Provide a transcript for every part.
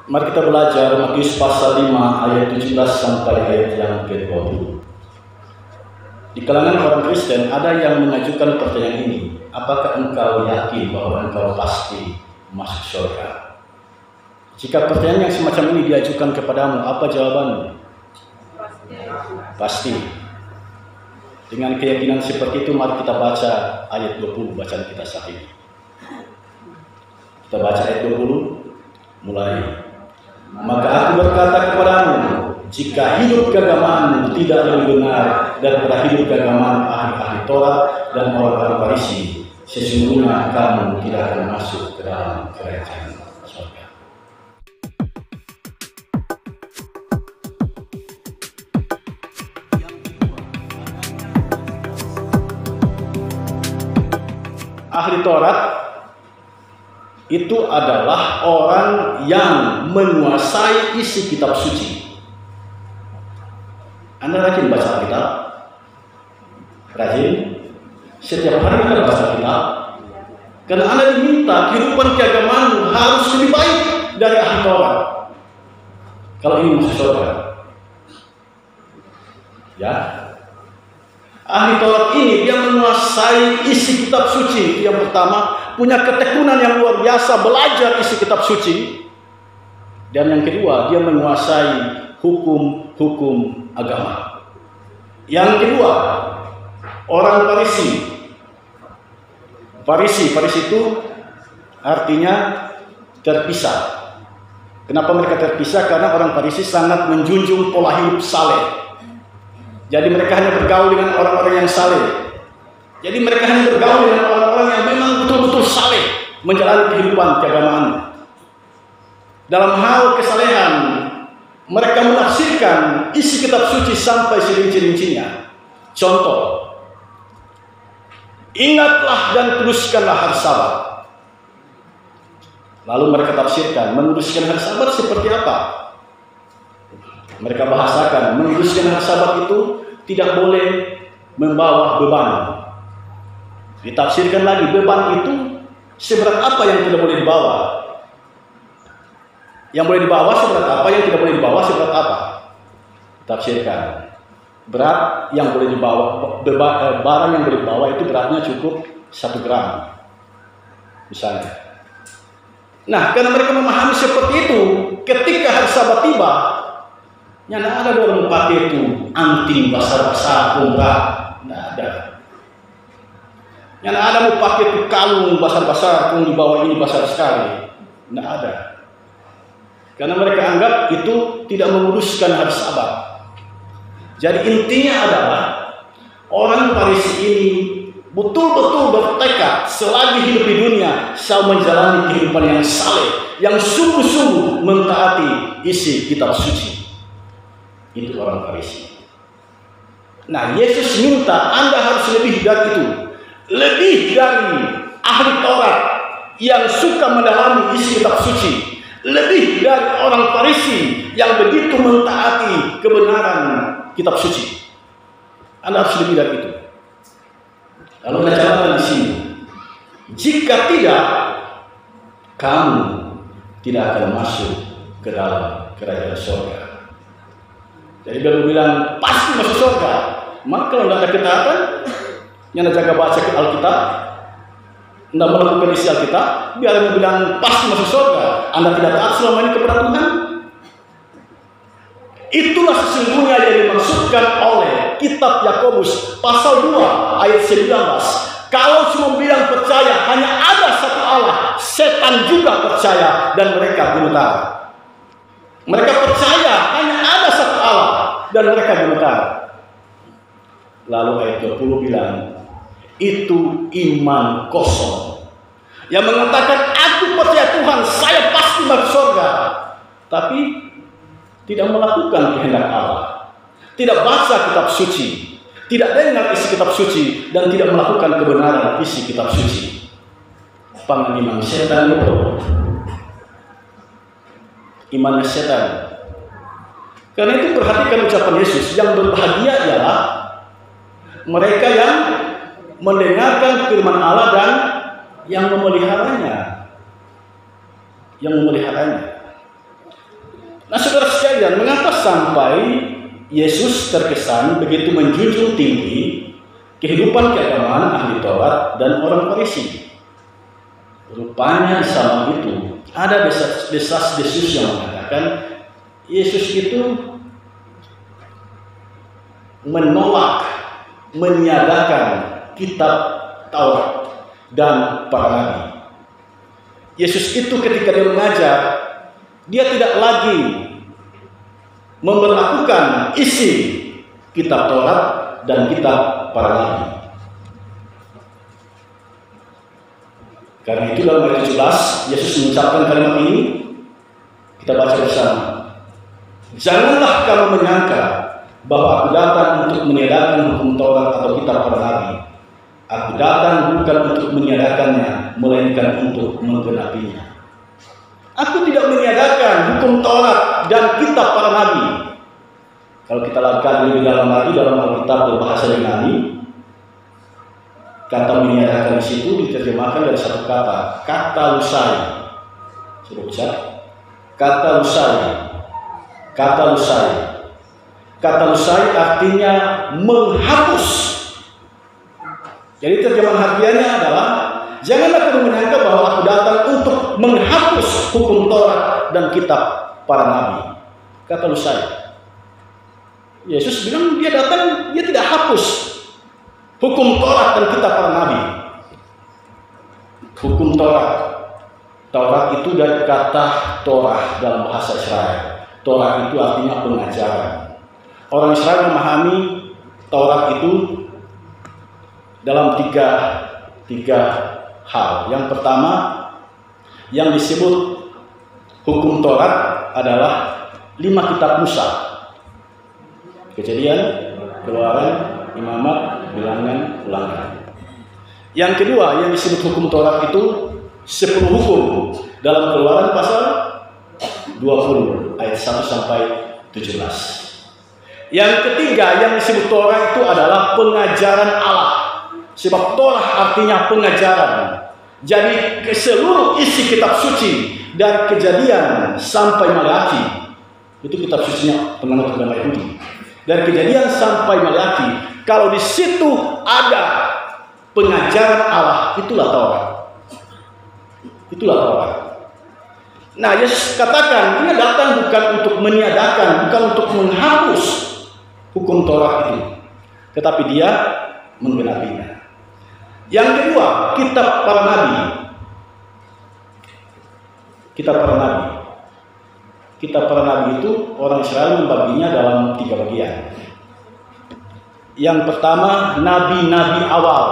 Mari kita belajar Matius pasal 5 ayat 17 sampai ayat yang ke-20. Di kalangan orang Kristen ada yang mengajukan pertanyaan ini, apakah engkau yakin bahwa engkau pasti masuk surga? Jika pertanyaan yang semacam ini diajukan kepadamu, apa jawabanmu? Pasti. Dengan keyakinan seperti itu, mari kita baca ayat 20 bacaan kita saat ini. Kita baca ayat 20, mulai. Maka aku berkata kepadamu, jika hidup keagamaanmu tidak lebih benar daripada hidup keagamaan ahli-ahli Taurat dan orang-orang Farisi, sesungguhnya kamu tidak akan masuk ke dalam kerajaan surga. Ahli Taurat itu adalah orang yang menguasai isi kitab suci. Anda rajin baca kitab? Rajin? Setiap hari Anda baca kitab? Karena Anda diminta kehidupan keagamaanmu harus lebih baik dari ahli Taurat. Kalau ini masuk surga. Ya. Ahli Taurat ini dia menguasai isi kitab suci. Yang pertama, punya ketekunan yang luar biasa belajar isi kitab suci. Dan yang kedua, dia menguasai hukum-hukum agama. Yang kedua, orang Farisi. Farisi itu artinya terpisah. Kenapa mereka terpisah? Karena orang Farisi sangat menjunjung pola hidup saleh. Jadi mereka hanya bergaul dengan orang-orang yang saleh. Jadi mereka hanya bergaul dengan orang-orang yang memang betul-betul saleh menjalani kehidupan keagamaan. Dalam hal kesalehan, mereka menafsirkan isi kitab suci sampai serinci-rincinya. Contoh, ingatlah dan kuduskanlah hari Sabat. Lalu mereka tafsirkan, menguduskan hari Sabat seperti apa? Mereka bahasakan, menguduskan hari Sabat itu tidak boleh membawa beban. Ditafsirkan lagi, beban itu seberat apa yang tidak boleh dibawa? Yang boleh dibawa seberat apa, yang tidak boleh dibawa seberat apa? Ditafsirkan, berat yang boleh dibawa, barang yang boleh dibawa itu beratnya cukup 1 gram, misalnya. Nah, karena mereka memahami seperti itu, ketika hari Sabat tiba, yang ada orang pakai itu anting basah-basah, enggak ada. Yang ada mau pakai itu kalung basah-basah, di bawah ini basah sekali, enggak ada. Karena mereka anggap itu tidak menguduskan hari Sabat. Jadi intinya adalah orang Farisi ini betul-betul bertekad selagi hidup di dunia saya menjalani kehidupan yang saleh, yang sungguh-sungguh mentaati isi kitab suci. Itu orang Farisi. Nah, Yesus minta Anda harus lebih dari itu. Lebih dari ahli Taurat yang suka mendalami isi kitab suci. Lebih dari orang Farisi yang begitu mentaati kebenaran kitab suci. Anda harus lebih dari itu. Lalu ada catatan di sini. Jika tidak, kamu tidak akan masuk ke dalam kerajaan surga. Jadi dia bilang pasti masuk surga. Maka kalau tidak ada ketaatan, yang jaga baca Alkitab, tidak melakukan isi Alkitab, biar dia bilang pasti masuk surga. Anda tidak taat selama ini kepada Tuhan. Itulah sesungguhnya yang dimaksudkan oleh kitab Yakobus pasal 2 ayat 19. Kalau cuma bilang percaya hanya ada satu Allah, setan juga percaya dan mereka gemetar. Mereka percaya hanya ada satu Allah dan mereka gemetar. Lalu ayat 20 bilang, itu iman kosong. Yang mengatakan, aku percaya Tuhan, saya pasti masuk surga. Tapi tidak melakukan kehendak Allah. Tidak baca kitab suci. Tidak dengar isi kitab suci. Dan tidak melakukan kebenaran isi kitab suci. Pengalaman setan itu. Imannya setan. Karena itu perhatikan ucapan Yesus, yang berbahagia ialah mereka yang mendengarkan firman Allah dan yang memeliharanya. Nah, saudara sekalian, mengapa sampai Yesus terkesan begitu menjunjung tinggi kehidupan keagamaan ahli Taurat dan orang Farisi? Rupanya di zaman itu ada desas-desus yang mengatakan Yesus itu menolak, meniadakan kitab Taurat dan para nabi. Yesus itu ketika dia mengajar, dia tidak lagi memberlakukan isi kitab Taurat dan kitab para nabi. Karena itu dalam ayat 17 Yesus mengucapkan kalimat ini, kita baca bersama. Janganlah kamu menyangka bahwa aku datang untuk meniadakan hukum Taurat atau kitab para nabi. Aku datang bukan untuk meniadakannya, melainkan untuk menggenapinya. Aku tidak meniadakan hukum Taurat dan kitab para nabi. Kalau kita lakukan lebih dalam lagi dalam Alkitab berbahasa Yunani, kata meniadakan di situ diterjemahkan dari satu kata, katalusai. Sudah bisa? Katalusai. Katalusai. Katalusai artinya menghapus. Jadi terjemahan harfiahnya adalah janganlah kamu menyangka bahwa aku datang untuk menghapus hukum Taurat dan kitab para nabi. Katalusai. Yesus bilang dia datang, dia tidak hapus hukum Taurat dan kitab para nabi. Hukum Taurat. Taurat itu dari kata Torah dalam bahasa Israel. Torah itu artinya pengajaran. Orang Israel memahami Taurat itu dalam tiga hal. Yang pertama, yang disebut hukum Taurat adalah 5 kitab Musa. Kejadian, Keluaran, Imamat, Bilangan, Ulangan. Yang kedua, yang disebut hukum Taurat itu 10 hukum dalam Keluaran pasal 20 ayat 1 sampai 17. Yang ketiga, yang disebut Taurat itu adalah pengajaran Allah. Sebab Torah artinya pengajaran. Jadi ke seluruh isi kitab suci dari Kejadian sampai Maleakhi, itu kitab sucinya penganut agama Yahudi. Dari Kejadian sampai Maleakhi, kalau di situ ada pengajaran Allah, itulah Taurat. Itulah Taurat. Nah, Yesus katakan dia datang bukan untuk meniadakan, bukan untuk menghapus hukum Taurat itu, tetapi dia menggenapinya. Yang kedua, kitab para nabi. Kitab para nabi. Kitab para nabi itu orang Israel membaginya dalam 3 bagian. Yang pertama, nabi-nabi awal.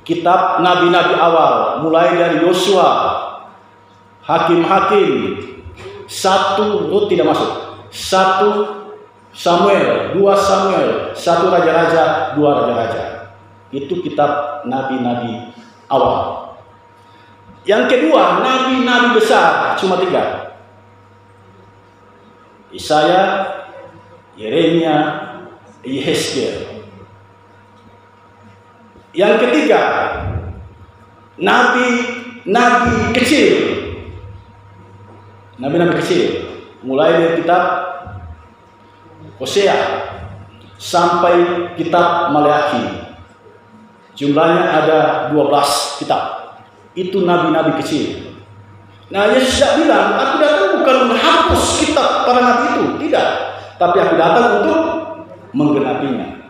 Kitab nabi-nabi awal, mulai dari Yosua, Hakim-hakim, 1 Rut tidak masuk, 1 Samuel, 2 Samuel, 1 raja-raja, 2 raja-raja. Itu kitab nabi-nabi awal. Yang kedua, nabi-nabi besar, cuma 3. Yesaya, Yeremia, Yehezkiel. Yang ketiga, nabi-nabi kecil. Nabi-nabi kecil, mulai dari kitab Hosea sampai kitab Maleakhi. Jumlahnya ada 12 kitab. Itu nabi-nabi kecil. Nah, Yesus tidak bilang, aku datang bukan menghapus kitab para nabi itu. Tidak. Tapi aku datang untuk menggenapinya.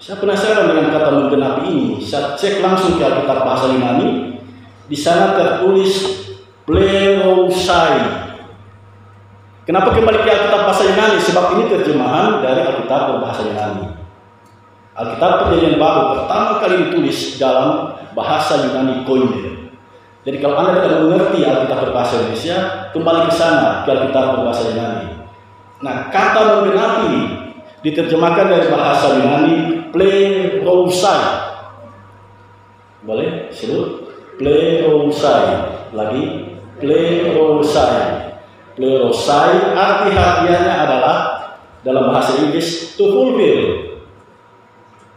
Saya penasaran dengan kata menggenapi ini. Saya cek langsung ke Alkitab bahasa Yunani. Di sana tertulis plerosai. Kenapa kembali ke Alkitab bahasa Yunani? Sebab ini terjemahan dari Alkitab berbahasa Yunani. Alkitab Perjanjian Baru pertama kali ditulis dalam bahasa Yunani Koine. Jadi kalau Anda tidak mengerti Alkitab berbahasa Indonesia, kembali ke sana ke Alkitab berbahasa Yunani. Nah, kata menggenapi diterjemahkan dari bahasa Yunani plerosai. Boleh sebut plerosai. Lagi plerosai. Plerosai arti harfiahnya adalah dalam bahasa Inggris to fulfill.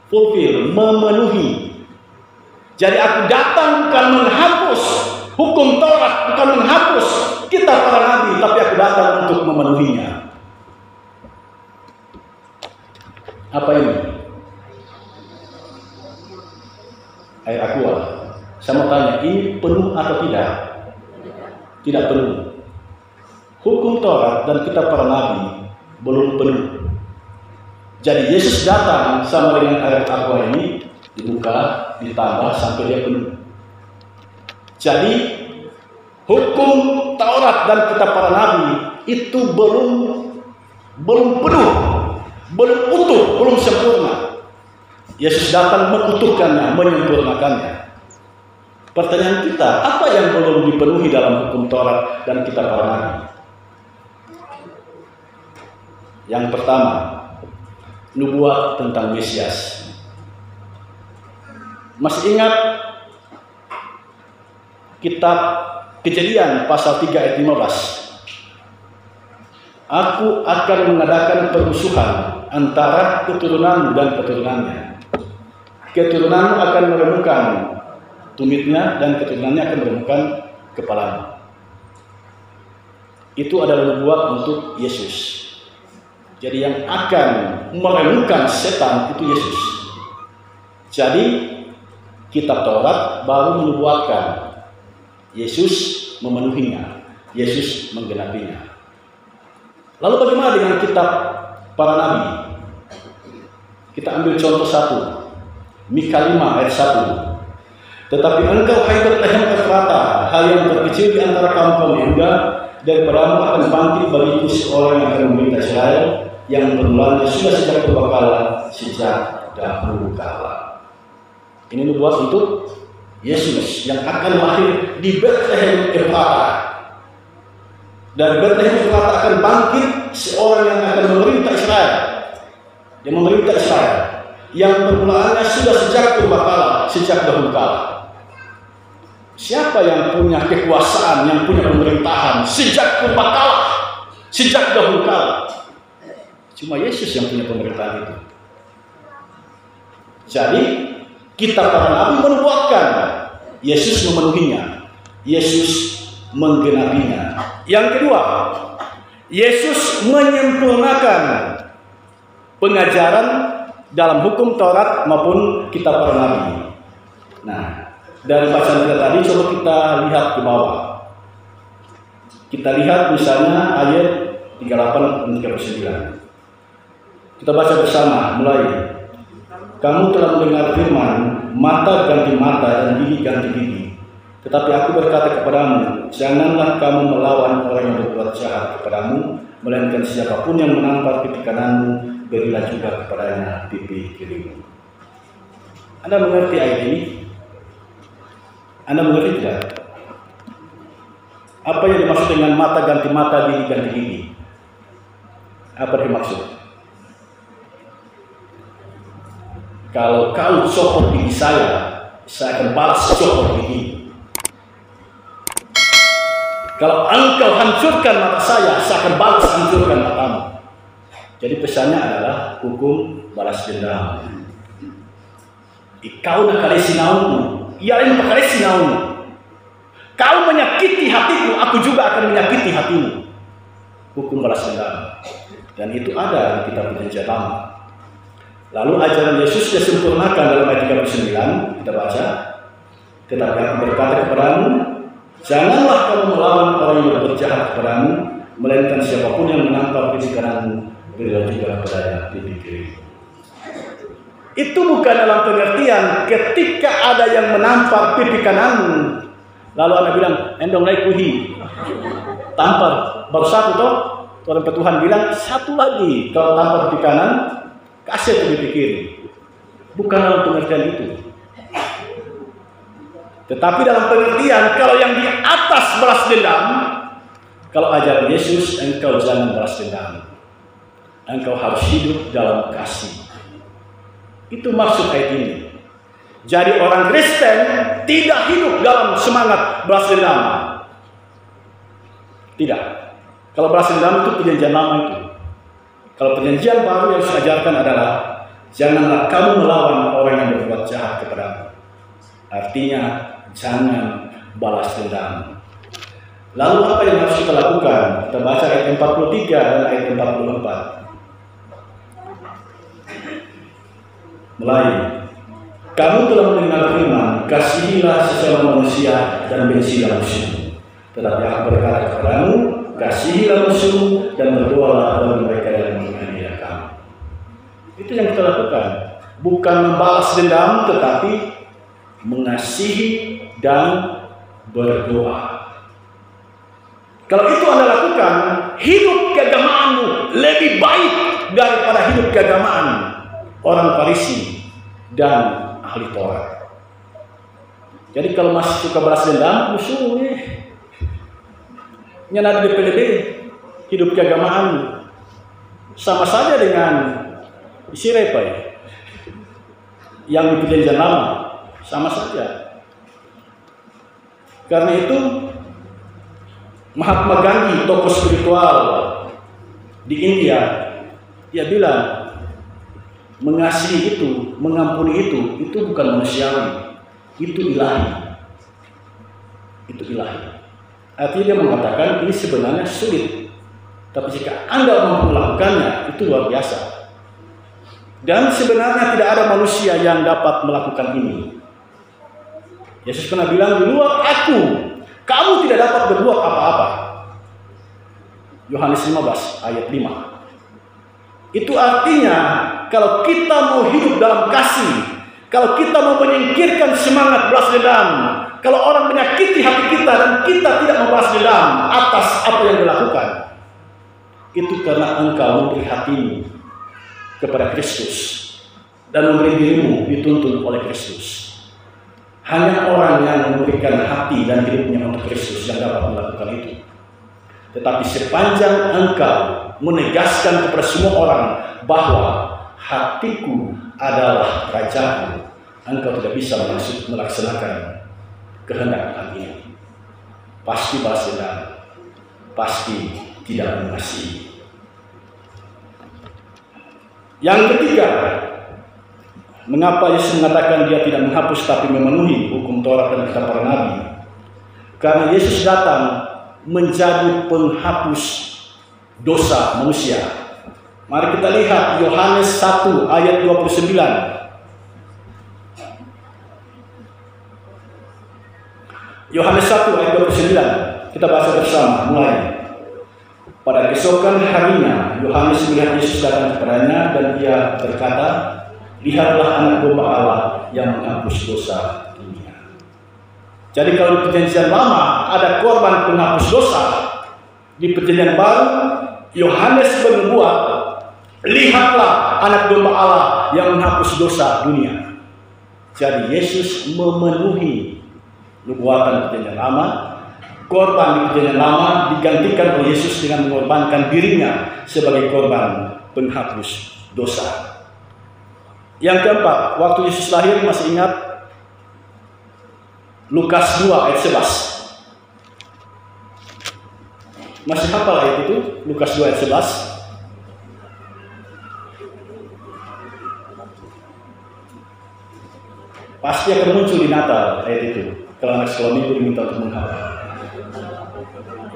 Fulfill, memenuhi. Jadi aku datang bukan menghapus hukum Taurat, bukan menghapus kitab para nabi, tapi aku memenuhinya. Apa ini? Air aqua. Saya mau tanya, ini penuh atau tidak? Tidak penuh. Hukum Taurat dan kitab para nabi belum penuh. Jadi Yesus datang sama dengan air aqua ini, dibuka, ditambah sampai dia penuh. Jadi hukum Taurat dan kitab para nabi itu belum penuh, belum utuh, belum sempurna. Yesus datang mengutuhkannya, menyempurnakannya. Pertanyaan kita, apa yang belum dipenuhi dalam hukum Taurat dan kitab para nabi? Yang pertama, nubuat tentang Mesias. Masih ingat kitab Kejadian pasal 3 ayat 15? Aku akan mengadakan permusuhan antara keturunanmu dan keturunannya. Keturunanmu akan meremukkan tumitnya dan keturunannya akan meremukkan kepalamu. Itu adalah nubuat untuk Yesus. Jadi yang akan meremukkan setan itu Yesus. Jadi kitab Taurat baru menubuatkan, Yesus memenuhinya, Yesus menggenapinya. Lalu bagaimana dengan kitab para nabi? Kita ambil contoh satu, Mika 5 ayat 1. Tetapi engkau, hai Betlehem Efrata, hai yang terkecil di antara kaum Yehuda, daripadamu akan bangkit bagiku seorang yang akan memerintah Israel, yang permulaannya sudah sejak purbakala, sejak dahulu kala. Ini nubuat untuk Yesus yang akan lahir di Betlehem Efrata. Dari Betlehem Efrata akan bangkit seorang yang akan memerintah Israel. Dia memerintah Israel yang permulaannya sudah sejak purbakala, sejak dahulu kala. Siapa yang punya kekuasaan, yang punya pemerintahan sejak purbakala, sejak dahulu kala? Cuma Yesus yang punya pemerintahan itu. Jadi kitab para nabi menubuatkan, Yesus memenuhinya, Yesus menggenapinya. Yang kedua, Yesus menyempurnakan pengajaran dalam hukum Taurat maupun kitab para nabi. Nah, dari bacaan kita tadi, coba kita lihat ke bawah. Kita lihat misalnya ayat 38 dan 39. Kita baca bersama, mulai. Kamu telah mendengar firman, mata ganti mata dan gigi ganti gigi. Tetapi aku berkata kepadamu, janganlah kamu melawan orang yang berbuat jahat kepadamu, melainkan siapapun yang menampar pipi kananmu, berilah juga kepadanya pipi kirimu. Anda mengerti ayat ini? Anda mengerti tidak? Apa yang dimaksud dengan mata ganti mata, gigi ganti gigi? Apa yang dimaksud? Kalau kau copot gigi saya akan balas copot gigi. Kalau engkau hancurkan mata saya akan balas hancurkan matamu. Jadi pesannya adalah hukum balas dendam. Ikau nak kalesi naunmu, ialah pakalesi naunmu. Kau menyakiti hatiku, aku juga akan menyakiti hatimu. Hukum balas dendam. Dan itu ada di kitab Perjanjian Lama. Lalu ajaran Yesus disempurnakan dalam ayat 39, kita baca. Tetapi aku berkata kepadamu, janganlah kamu melawan orang yang berbuat jahat kepadamu, melainkan siapapun yang menampar pipi kananmu, berilah juga kepadanya pipi kirimu. Itu bukan dalam pengertian ketika ada yang menampar pipi kananmu, lalu Anda bilang, endong lai kuhi, tampar, baru satu toh, Tuhan Tuhan bilang, satu lagi, kalau tampar pipi kanan, kasih pipi kiri. Bukan dalam pengertian itu. Tetapi dalam pengertian, kalau yang di atas balas dendam, kalau ajaran Yesus, engkau jangan balas dendam. Engkau harus hidup dalam kasih. Itu maksud ayat ini. Jadi orang Kristen tidak hidup dalam semangat balas dendam. Tidak. Kalau balas dendam itu perjanjian lama itu. Kalau perjanjian baru yang saya ajarkan adalah janganlah kamu melawan orang yang berbuat jahat kepadamu. Artinya jangan balas dendam. Lalu apa yang harus kita lakukan? Kita baca ayat 43 dan ayat 44. Mulai. Kamu telah mendengar firman, kasihilah sesama manusia dan bencilah musuhmu. Tetapi aku berkata kepadamu, kasihilah musuhmu dan berdoalah bagi mereka yang menganiaya kamu. Itu yang kita lakukan. Bukan membalas dendam, tetapi mengasihi dan berdoa. Kalau itu Anda lakukan, hidup keagamaanmu lebih baik daripada hidup keagamaan orang Farisi dan ahli Taurat. Jadi kalau masih suka balas dendam, musuhnya nyana di PDB, hidup keagamaan sama saja dengan isi repai yang di perjanjian lama, sama saja. Karena itu Mahatma Gandhi, tokoh spiritual di India, dia bilang mengasihi itu, mengampuni itu bukan manusiawi, itu ilahi. Itu ilahi. Artinya dia mengatakan ini sebenarnya sulit, tapi jika Anda mampu melakukannya, itu luar biasa. Dan sebenarnya tidak ada manusia yang dapat melakukan ini. Yesus pernah bilang, di luar aku, kamu tidak dapat berbuat apa-apa. Yohanes 15 ayat 5. Itu artinya kalau kita mau hidup dalam kasih, kalau kita mau menyingkirkan semangat balas dendam, kalau orang menyakiti hati kita dan kita tidak membalas dendam atas apa yang dilakukan, itu karena engkau memberi hatimu kepada Kristus dan memberi dirimu dituntun oleh Kristus. Hanya orang yang memberikan hati dan hidupnya untuk Kristus yang dapat melakukan itu. Tetapi sepanjang engkau menegaskan kepada semua orang bahwa hatiku adalah kerajaanku, engkau tidak bisa melaksanakan kehendak Tuhan ini. Pasti balas dendam, pasti tidak mengasihi. Yang ketiga, mengapa Yesus mengatakan dia tidak menghapus tapi memenuhi hukum Taurat dan kitab para nabi? Karena Yesus datang menjadi penghapus dosa manusia. Mari kita lihat Yohanes 1 ayat 29. Yohanes 1 ayat 29. Kita baca bersama, mulai. Pada keesokan harinya, Yohanes melihat Yesus datang kepadanya dan ia berkata, lihatlah anak domba Allah yang menghapus dosa dunia. Jadi kalau di perjanjian lama ada korban penghapus dosa, di perjanjian baru Yohanes bernubuat, lihatlah anak domba Allah yang menghapus dosa dunia. Jadi Yesus memenuhi nubuatan perjanjian lama. Korban di perjanjian lama digantikan oleh Yesus dengan mengorbankan dirinya sebagai korban penghapus dosa. Yang keempat, waktu Yesus lahir, masih ingat Lukas 2 ayat 11. Masih hafal ayat itu? Lukas 2 ayat 11. Pasti akan muncul di Natal ayat itu. Kalau anak sekolah minggu diminta untuk menghafal.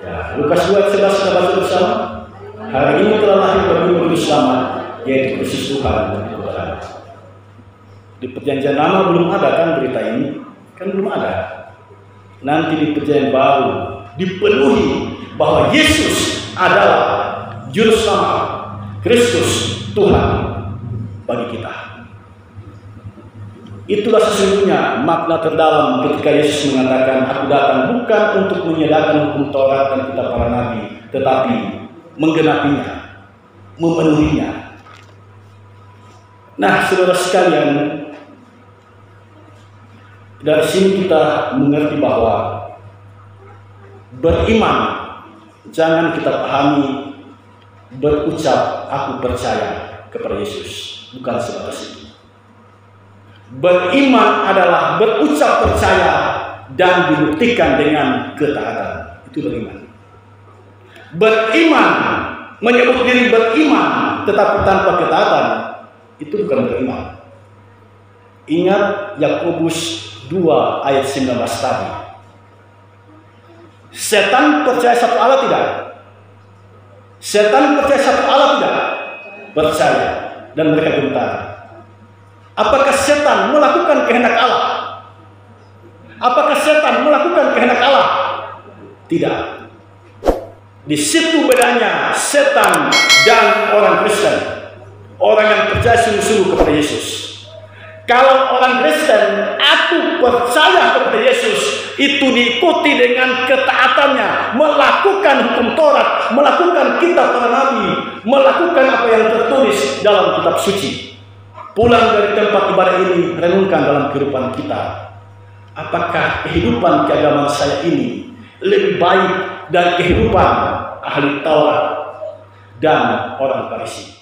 Ya, Lukas 2 ayat 11 kita baca bersama. Hari ini telah lahir bagimu juru selamat, yaitu Kristus Tuhan dan Tuhan. Di perjanjian lama belum ada kan berita ini? Kan belum ada. Nanti di perjanjian baru dipenuhi bahwa Yesus adalah juru selamat, Kristus Tuhan bagi kita. Itulah sesungguhnya makna terdalam ketika Yesus mengatakan, aku datang bukan untuk menyediakan hukum Taurat dan kitab para nabi, tetapi menggenapinya, memenuhinya. Nah, saudara sekalian, dari sini kita mengerti bahwa beriman jangan kita pahami berucap aku percaya kepada Yesus, bukan sebatas itu. Beriman adalah berucap percaya dan dibuktikan dengan ketaatan. Itu beriman. Beriman, menyebut diri beriman tetapi tanpa ketaatan, itu bukan beriman. Ingat Yakobus 2 ayat 19 tadi. Setan percaya satu Allah tidak? Setan percaya satu Allah tidak? Percaya. Dan mereka gentar. Apakah setan melakukan kehendak Allah? Apakah setan melakukan kehendak Allah? Tidak. Di situ bedanya setan dan orang Kristen. Orang yang percaya sungguh-sungguh kepada Yesus. Kalau orang Kristen, aku percaya kepada Yesus, itu diikuti dengan ketaatannya, melakukan hukum Taurat, melakukan kitab para nabi, melakukan apa yang tertulis dalam kitab suci. Pulang dari tempat ibadah ini, renungkan dalam kehidupan kita. Apakah kehidupan keagamaan saya ini lebih baik dari kehidupan ahli Taurat dan orang Farisi?